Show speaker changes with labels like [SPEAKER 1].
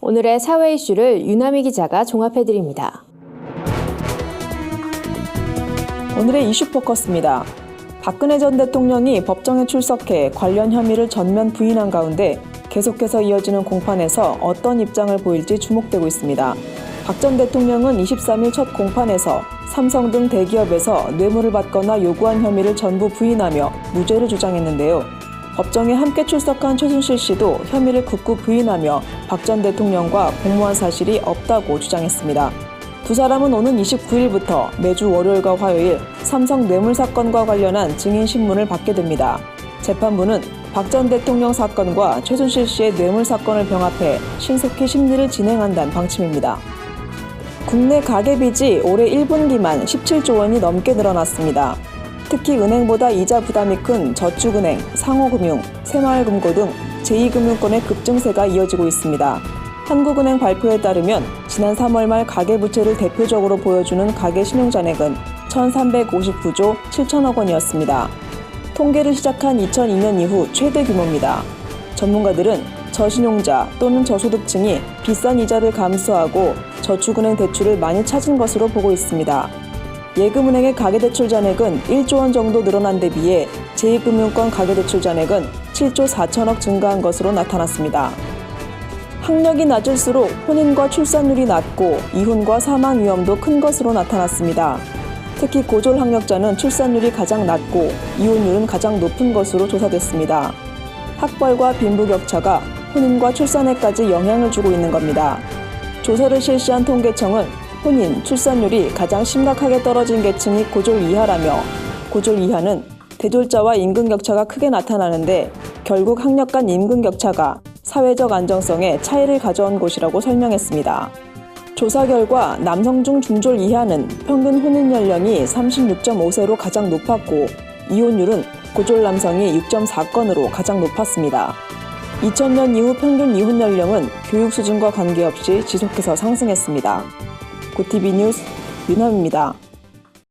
[SPEAKER 1] 오늘의 사회 이슈를 유남희 기자가 종합해드립니다.
[SPEAKER 2] 오늘의 이슈 포커스입니다. 박근혜 전 대통령이 법정에 출석해 관련 혐의를 전면 부인한 가운데 계속해서 이어지는 공판에서 어떤 입장을 보일지 주목되고 있습니다. 박 전 대통령은 23일 첫 공판에서 삼성 등 대기업에서 뇌물을 받거나 요구한 혐의를 전부 부인하며 무죄를 주장했는데요. 법정에 함께 출석한 최순실 씨도 혐의를 극구 부인하며 박 전 대통령과 공모한 사실이 없다고 주장했습니다. 두 사람은 오는 29일부터 매주 월요일과 화요일 삼성 뇌물 사건과 관련한 증인 신문을 받게 됩니다. 재판부는 박 전 대통령 사건과 최순실 씨의 뇌물 사건을 병합해 신속히 심리를 진행한다는 방침입니다. 국내 가계빚이 올해 1분기만 17조 원이 넘게 늘어났습니다. 특히 은행보다 이자 부담이 큰 저축은행, 상호금융, 새마을금고 등 제2금융권의 급증세가 이어지고 있습니다. 한국은행 발표에 따르면 지난 3월 말 가계부채를 대표적으로 보여주는 가계신용잔액은 1,359조 7천억 원이었습니다. 통계를 시작한 2002년 이후 최대 규모입니다. 전문가들은 저신용자 또는 저소득층이 비싼 이자를 감수하고 저축은행 대출을 많이 찾은 것으로 보고 있습니다. 예금은행의 가계대출 잔액은 1조 원 정도 늘어난 데 비해 제2금융권 가계대출 잔액은 7조 4천억 증가한 것으로 나타났습니다. 학력이 낮을수록 혼인과 출산율이 낮고 이혼과 사망 위험도 큰 것으로 나타났습니다. 특히 고졸 학력자는 출산율이 가장 낮고 이혼율은 가장 높은 것으로 조사됐습니다. 학벌과 빈부격차가 혼인과 출산에까지 영향을 주고 있는 겁니다. 조사를 실시한 통계청은 혼인, 출산율이 가장 심각하게 떨어진 계층이 고졸 이하라며 고졸 이하는 대졸자와 임금격차가 크게 나타나는데 결국 학력 간 임금격차가 사회적 안정성에 차이를 가져온 곳이라고 설명했습니다. 조사 결과 남성 중 중졸 이하는 평균 혼인 연령이 36.5세로 가장 높았고 이혼율은 고졸 남성이 6.4건으로 가장 높았습니다. 2000년 이후 평균 이혼 연령은 교육 수준과 관계없이 지속해서 상승했습니다. 고티비 뉴스 윤함입니다.